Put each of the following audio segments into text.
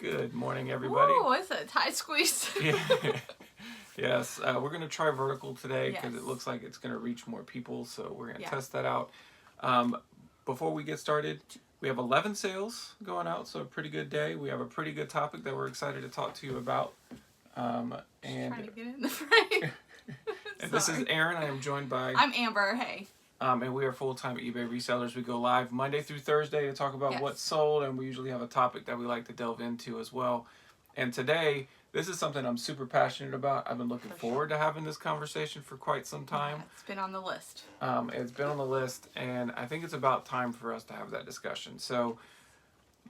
Good morning, everybody. Oh, it's a tight squeeze. Yeah. Yes, we're going to try vertical today because Yes. it looks like it's going to reach more people, so we're going to Yeah. test that out. Before we get started, we have 11 sales going out, so a pretty good day. We have a pretty good topic that we're excited to talk to you about. Trying to get in the frame. And this is Aaron. I am joined by... I'm Amber. Hey. And we are full-time eBay resellers. We go live Monday through Thursday to talk about what's sold, and we usually have a topic that we like to delve into as well. And today, this is something I'm super passionate about. I've been looking forward to having this conversation for quite some time. Yeah, it's been on the list. It's been on the list, and I think it's about time for us to have that discussion. So,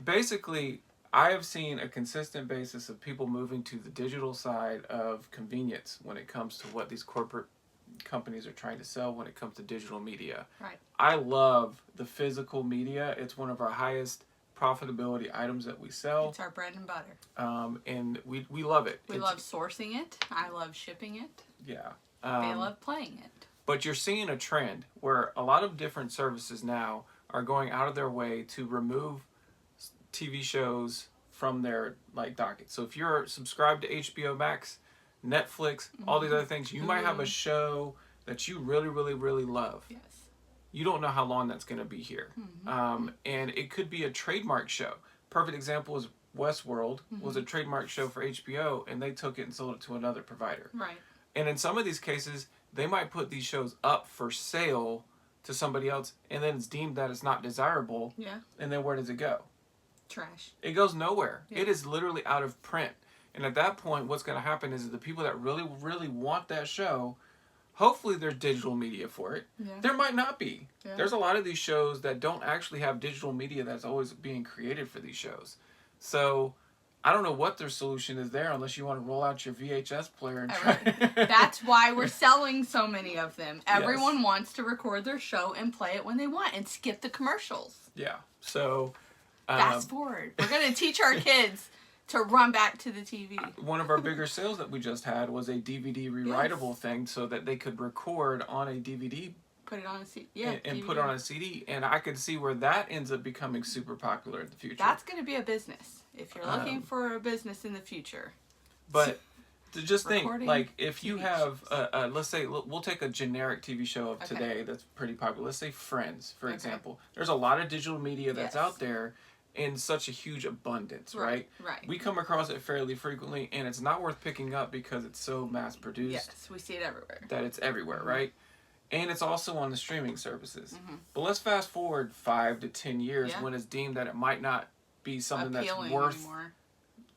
basically, I have seen a consistent basis of people moving to the digital side of convenience when it comes to what these corporate companies are trying to sell when it comes to digital media. Right. I love the physical media. It's one of our highest profitability items that we sell. It's our bread and butter. And we love it. We love sourcing it. I love shipping it. Yeah. They love playing it. But you're seeing a trend where a lot of different services now are going out of their way to remove TV shows from their docket. So if you're subscribed to HBO Max, Netflix, all these other things, you might have a show that you really, really, really love. Yes. You don't know how long that's going to be here. And it could be a trademark show. Perfect example is Westworld was a trademark show for HBO, and they took it and sold it to another provider. Right. And in some of these cases, they might put these shows up for sale to somebody else, and then it's deemed that it's not desirable. Yeah. And then where does it go? Trash. It goes nowhere. Yeah. It is literally out of print. And at that point, what's going to happen is the people that really, really want that show, hopefully there's digital media for it. Yeah. There might not be. Yeah. There's a lot of these shows that don't actually have digital media that's always being created for these shows. So I don't know what their solution is there unless you want to roll out your VHS player and try. That's why we're selling so many of them. Everyone Yes. wants to record their show and play it when they want and skip the commercials. Yeah. So Fast forward. We're going to teach our kids to run back to the TV. one of our bigger sales that we just had was a DVD rewritable thing so that they could record on a DVD. Put it on a CD. Yeah, and put it on a CD. And I could see where that ends up becoming super popular in the future. That's going to be a business. If you're looking for a business in the future. But to just think, Recording if you TV have, let's say, we'll take a generic TV show of today that's pretty popular. Let's say Friends, for example. There's a lot of digital media that's out there in such a huge abundance, right? Right. We come across it fairly frequently, and it's not worth picking up because it's so mass-produced. Yes, we see it everywhere. That it's everywhere, right? And it's also on the streaming services. But let's fast forward 5 to 10 years when it's deemed that it might not be something that's worth anymore.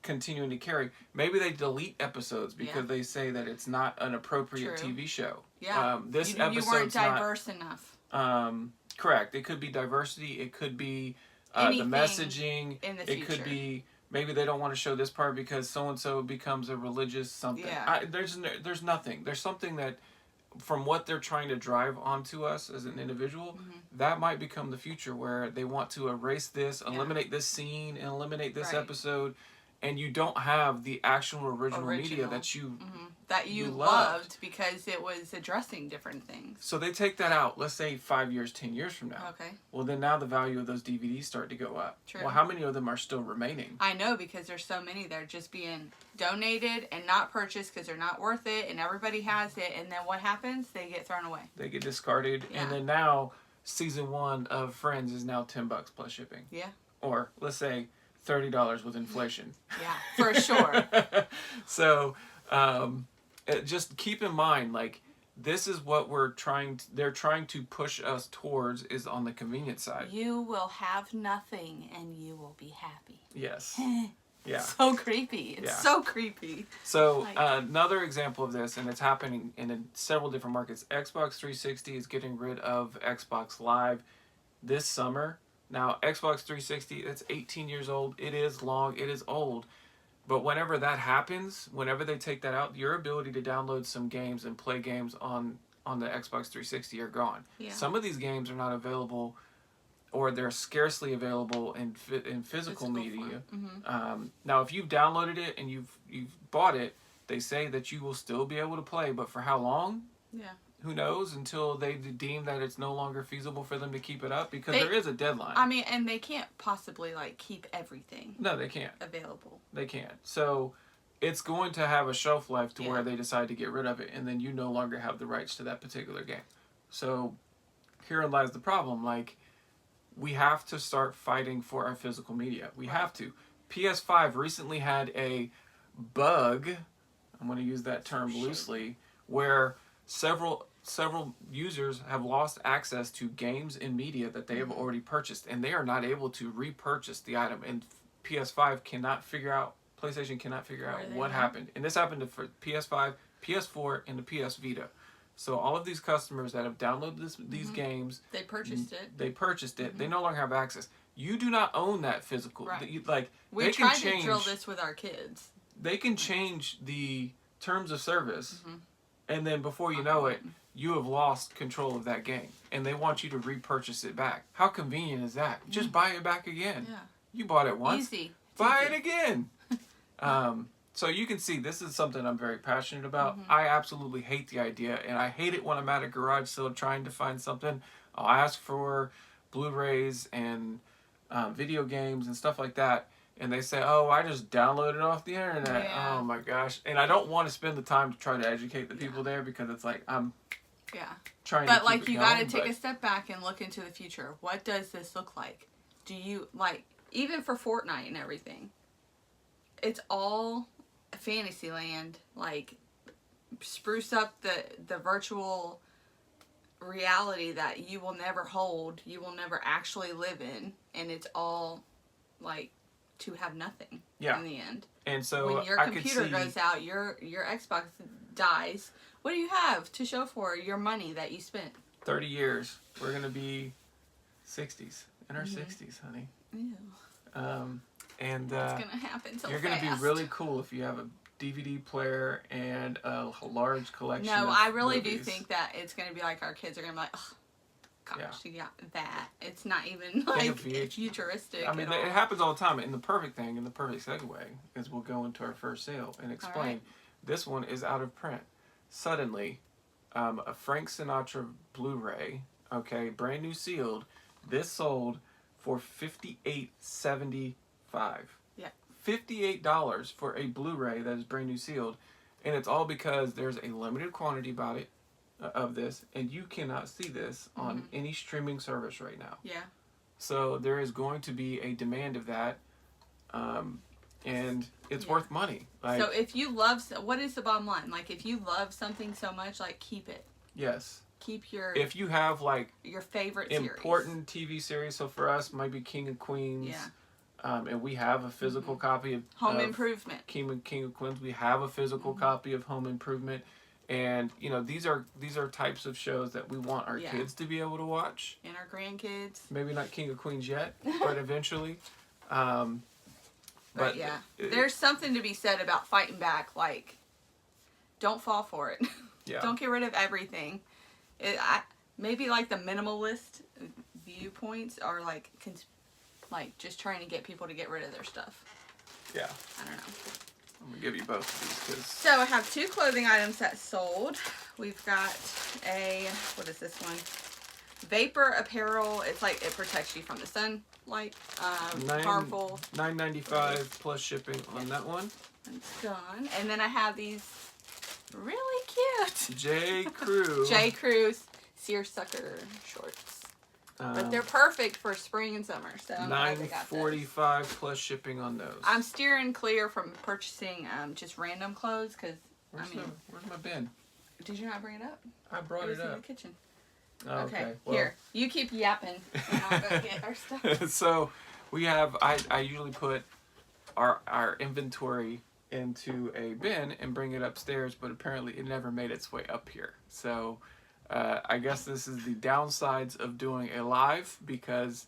Continuing to carry. Maybe they delete episodes because they say that it's not an appropriate TV show. Yeah. This you weren't diverse enough. Correct. It could be diversity. It could be the messaging. In the future. It could be maybe they don't want to show this part because so and so becomes a religious something. Yeah. There's nothing. There's something that, from what they're trying to drive onto us as an individual, that might become the future where they want to erase this, eliminate this scene, and eliminate this episode, and you don't have the actual original media that you loved because it was addressing different things. So they take that out, let's say 5 years, 10 years from now. Okay. Well, then now the value of those DVDs start to go up. True. Well, how many of them are still remaining? I know, because there's so many that are just being donated and not purchased because they're not worth it, and everybody has it, and then what happens? They get thrown away. They get discarded, and then now season 1 of Friends is now $10 plus shipping. Yeah. Or let's say $30 with inflation. Yeah, for sure. So just keep in mind, this is what they're trying to push us towards, is on the convenience side. You will have nothing and you will be happy. Yes. Yeah. So creepy. It's so creepy. So another example of this, and it's happening in several different markets, Xbox 360 is getting rid of Xbox Live this summer. Now, Xbox 360, it's 18 years old. It is long. It is old. But whenever that happens, whenever they take that out, your ability to download some games and play games on the Xbox 360 are gone. Yeah. Some of these games are not available, or they're scarcely available in physical media. Now, if you've downloaded it and you've bought it, they say that you will still be able to play. But for how long? Yeah. Who knows, until they deem that it's no longer feasible for them to keep it up, because there is a deadline. I mean, and they can't possibly keep everything. No, they can't. Available. They can't. So it's going to have a shelf life to Yeah. where they decide to get rid of it, and then you no longer have the rights to that particular game. So herein lies the problem. Like, we have to start fighting for our physical media. We Right. have to. PS5 recently had a bug, I'm going to use that term Shit. loosely, where several users have lost access to games and media that they have already purchased, and they are not able to repurchase the item. And PS5 cannot figure out, PlayStation cannot figure out Where they what are. happened. And this happened for PS5, PS4, and the PS Vita. So all of these customers that have downloaded these games, They purchased it. they purchased it, they no longer have access. You do not own that physical. Right. Like, We they can tried change, to drill this with our kids. they can change the terms of service, and then before you know it, you have lost control of that game, and they want you to repurchase it back. How convenient is that? Just buy it back again. Yeah. You bought it once. Easy. It's Buy easy. it again. So you can see this is something I'm very passionate about. I absolutely hate the idea, and I hate it when I'm at a garage sale trying to find something. I'll ask for Blu-rays and video games and stuff like that, and they say, "Oh, I just downloaded it off the internet." Yeah. Oh my gosh! And I don't want to spend the time to try to educate the people there, because it's like I'm Yeah. trying to But keep like it you going, got to take but- a step back and look into the future. What does this look like? Do you like even for Fortnite and everything? It's all fantasy land. Like spruce up the virtual reality that you will never hold, you will never actually live in, and it's all like to have nothing Yeah. in the end. And so When your I could computer see, goes out, your Xbox dies. What do you have to show for your money that you spent? 30 years, we're gonna be 60s, in our 60s, honey. Ew. And It's gonna happen so you're gonna fast. be really cool if you have a DVD player and a large collection. No, of I really do movies. think that it's gonna be like our kids are gonna be like, oh, gosh, Yeah. you got that. It's not even of like VH. futuristic. I mean, at it all. happens all the time. And the perfect thing, and the perfect segue, is we'll go into our first sale and explain. right. This one is out of print. Suddenly, a Frank Sinatra Blu-ray, okay, brand new sealed. This sold for $58.75. Yeah. $58 for a Blu-ray that is brand new sealed, and it's all because there's a limited quantity about it of this, and you cannot see this on any streaming service right now. Yeah. So there is going to be a demand of that, and it's Yeah. worth money. Like, So if you love, what is the bottom line? Like if you love something so much, like keep it. yes, Keep your if you have like favorite important TV series, so for us might be King of Queens. Yeah. And we have a physical copy of series. Home of Improvement. King of Queens. We have a physical copy of Home Improvement, and you know these are types of shows that we want our Yeah. kids to be able to watch. And our grandkids. Maybe not King of Queens yet, but eventually. But yeah, there's something to be said about fighting back. Like, don't fall for it. yeah, Don't get rid of everything. Maybe like the minimalist viewpoints are like just trying to get people to get rid of their stuff. yeah. I don't know. I'm gonna give you both of these because So I have 2 clothing items that sold. We've got what is this one? Vapor apparel. It's like it protects you from the sunlight. Harmful. $9.95 plus shipping on that one. It's gone. And then I have these really cute J. Crew. J. Crew's seersucker shorts. But they're perfect for spring and summer. So I'm glad they got those. $9.45 plus shipping on those. I'm steering clear from purchasing just random clothes because Where's my bin? did you not bring it up? I brought It was it in up. the kitchen. Oh, Okay, well. here. You keep yapping, and I'll go get our stuff. So we have. I usually put our inventory into a bin and bring it upstairs, but apparently it never made its way up here. So I guess this is the downsides of doing a live, because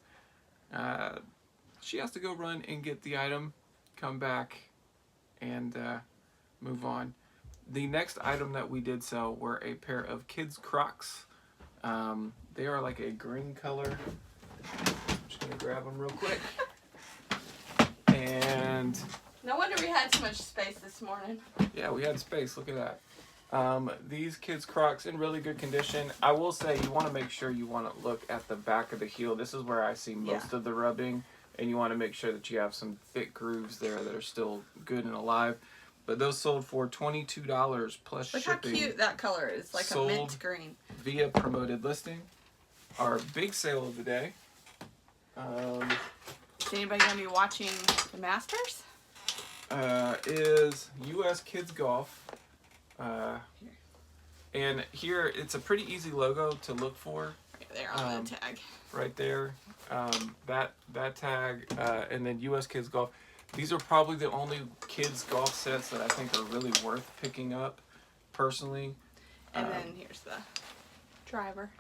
she has to go run and get the item, come back, and move on. The next item that we did sell were a pair of kids Crocs. They are like a green color. I'm just gonna grab them real quick. And No wonder we had so much space this morning. yeah, we had space. Look at that. These kids Crocs in really good condition. I will say you want to make sure you want to look at the back of the heel. This is where I see most of the rubbing and you want to make sure that you have some thick grooves there that are still good and alive. But those sold for $22 plus Look shipping. how cute that color is, like a mint green. Via promoted listing. Our big sale of the day. Is anybody going to be watching the Masters? Is U.S. Kids Golf. And here, it's a pretty easy logo to look for. Right there on the tag. Right there. That tag, and then U.S. Kids Golf. These are probably the only kids golf sets that I think are really worth picking up, personally. And then here's the driver.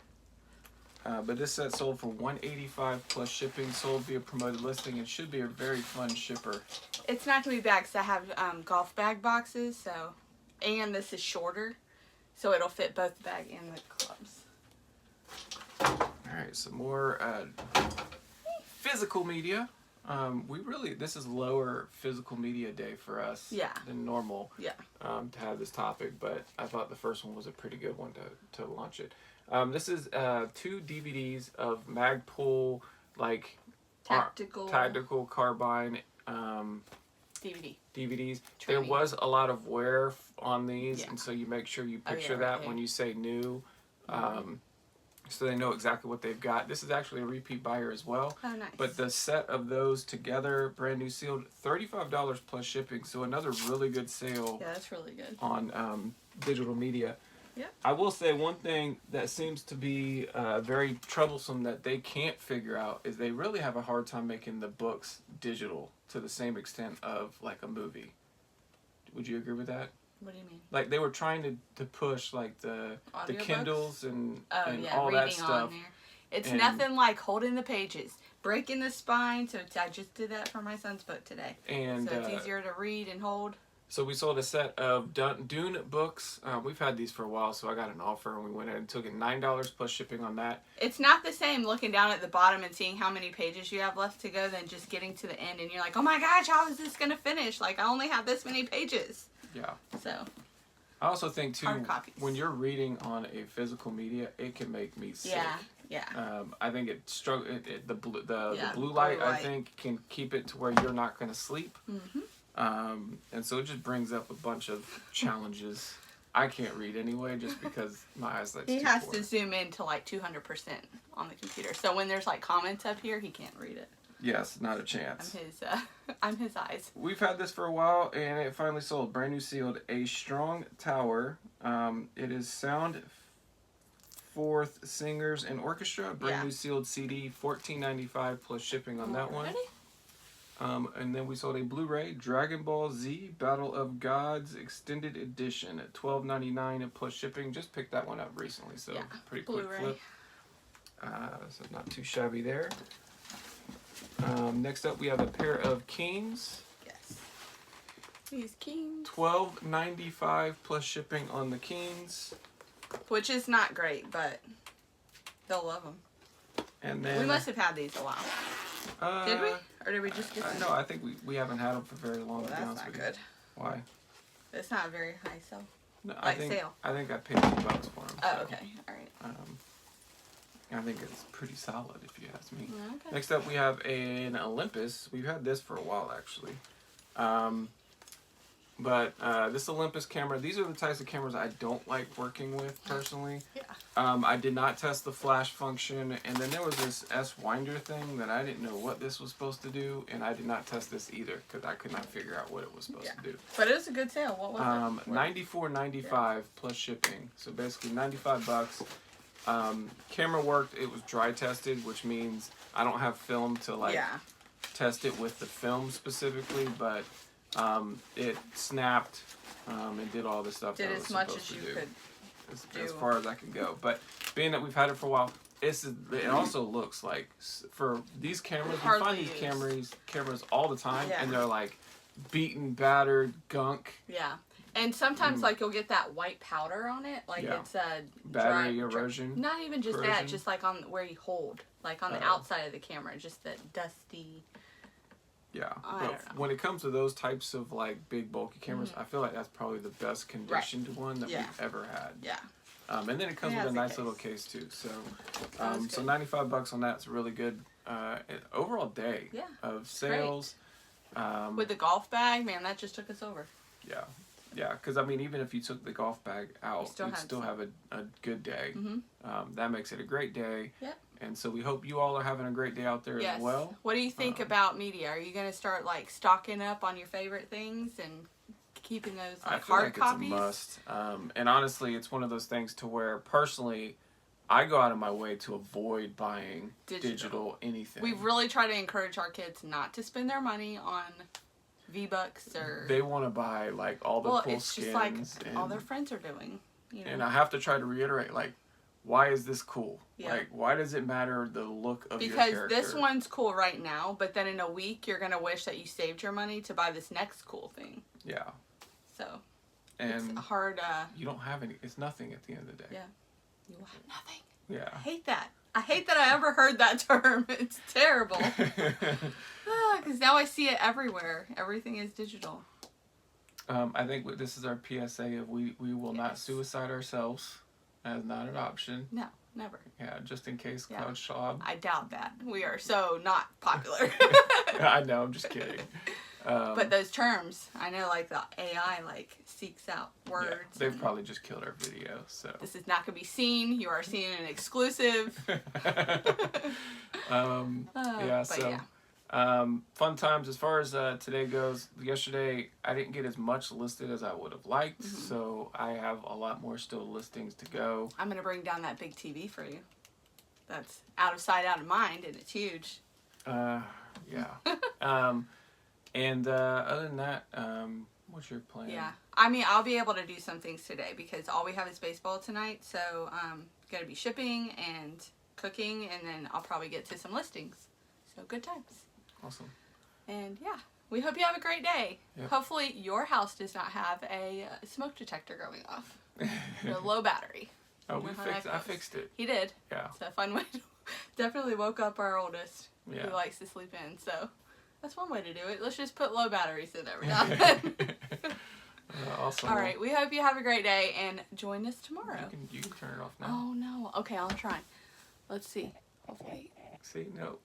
But this set sold for $185 plus shipping, sold via promoted listing, and should be a very fun shipper. It's not going to be bags. I have golf bag boxes, so, and this is shorter, so it'll fit both the bag and the clubs. All right, some more physical media. This is lower physical media day for us than normal. Yeah. To have this topic, but I thought the first one was a pretty good one to launch it. This is 2 DVDs of Magpul, like tactical carbine DVDs. Training. There was a lot of wear on these, and so you make sure you picture that when you say new, so they know exactly what they've got. This is actually a repeat buyer as well. Oh, nice. But the set of those together, brand new sealed, $35 plus shipping. So another really good sale. Yeah, that's really good. On digital media. Yep. I will say one thing that seems to be very troublesome that they can't figure out is they really have a hard time making the books digital to the same extent of like a movie. Would you agree with that? What do you mean? Like they were trying to push like the Kindles and all reading that stuff. On there. It's nothing like holding the pages, breaking the spine. So I just did that for my son's book today. And so it's easier to read and hold. So we sold a set of Dune books. We've had these for a while, so I got an offer and we went ahead and took it $9 plus shipping on that. It's not the same looking down at the bottom and seeing how many pages you have left to go than just getting to the end and you're like, oh my gosh, how is this going to finish? Like, I only have this many pages. Yeah. So. I also think, too, when you're reading on a physical media, it can make me sick. Yeah. I think the blue light, I think, can keep it to where you're not going to sleep. Mm-hmm. And so it just brings up a bunch of challenges. I can't read anyway, just because my eyesight's He has to zoom in to like 200% on the computer. So when there's like comments up here, he can't read it. Yes, not a chance. I'm his eyes. We've had this for a while, and it finally sold. Brand new sealed. A Strong Tower. It is Sound Fourth Singers and Orchestra. Brand new sealed CD. $14.95 plus shipping on that one. And then we sold a Blu-ray, Dragon Ball Z Battle of Gods Extended Edition at $12.99 and plus shipping. Just picked that one up recently, so pretty quick flip. So not too shabby there. Next up, we have a pair of Kings. Yes. These Kings. $12.95 plus shipping on the Kings. Which is not great, but they'll love them. And then we must have had these a while. Did we? Or did we just get them? No, I think we haven't had them for very long. Well, that's not good. Why? It's not a very high sale. No, sale. I think I paid $2 for them. Oh, okay. All right. I think it's pretty solid, if you ask me. Okay. Next up, we have an Olympus. We've had this for a while, actually. But this Olympus camera, these are the types of cameras I don't like working with, personally. Yeah. I did not test the flash function, and then there was this S-Winder thing that I didn't know what this was supposed to do, and I did not test this either, because I could not figure out what it was supposed to do. But it was a good sale. What was it? $94.95 plus shipping, so basically $95. Camera worked. It was dry tested, which means I don't have film to test it with the film specifically, but it snapped and did all the stuff that it was supposed to do. Did as much as you could do. As far as I could go. But being that we've had it for a while, it also looks like, for these cameras, we find these cameras all the time, and they're like beaten, battered, gunk. Yeah. And sometimes, like, you'll get that white powder on it. Like, it's a battery erosion. Not even just that, just like on where you hold. Like on the outside of the camera, just that dusty. Yeah. But when it comes to those types of, like, big, bulky cameras, I feel like that's probably the best conditioned one that we've ever had. Yeah. And then it comes with a nice little case, too. So, so $95 on that's really good. overall day Yeah, of sales. With the golf bag, man, that just took us over. Yeah. Yeah, because I mean, even if you took the golf bag out, still you'd had still some. have a good day. Mm-hmm. That makes it a great day. Yep. And so we hope you all are having a great day out there Yes. as well. What do you think about media? Are you going to start like stocking up on your favorite things and keeping those I like feel hard like copies? it's a must. And honestly, it's one of those things to where personally, I go out of my way to avoid buying digital anything. We really try to encourage our kids not to spend their money on V-Bucks or... They want to buy like all the cool it's skins. just like and, all their friends are doing. You know? And I have to try to reiterate, like, why is this cool? Yeah. Like, why does it matter the look of your because character? this one's cool right now, but then in a week you're gonna wish that you saved your money to buy this next cool thing. Yeah. So And it's hard. You don't have any. It's nothing at the end of the day. Yeah. You will have nothing. Yeah. I hate that. I hate that I ever heard that term. It's terrible. Because now I see it everywhere. Everything is digital. I think this is our PSA of we will not Yes. suicide ourselves. That is not an option. No, never. Yeah, just in case Yeah. Klaus Schwab. I doubt that. We are so not popular. I know, I'm just kidding. But those terms, I know like the AI like seeks out words. Yeah, they've and probably just killed our video, so. this is not going to be seen. You are seeing an exclusive. Yeah, but so. yeah. Fun times as far as today goes. Yesterday, I didn't get as much listed as I would have liked, so I have a lot more still listings to go. I'm going to bring down that big TV for you. That's out of sight, out of mind, and it's huge. Yeah. And other than that, what's your plan? Yeah. I mean, I'll be able to do some things today because all we have is baseball tonight, so going to be shipping and cooking, and then I'll probably get to some listings. So good times. Awesome. And yeah, we hope you have a great day. Yep. Hopefully your house does not have a smoke detector going off. A low battery. Oh, You know how that I goes. fixed it. He did. Yeah. It's a fun way to definitely woke up our oldest Yeah. who likes to sleep in. So that's one way to do it. Let's just put low batteries in every now and then. Awesome. All right. We hope you have a great day and join us tomorrow. You can turn it off now. Oh no. Okay, I'll try. Let's see. Hopefully. See, no.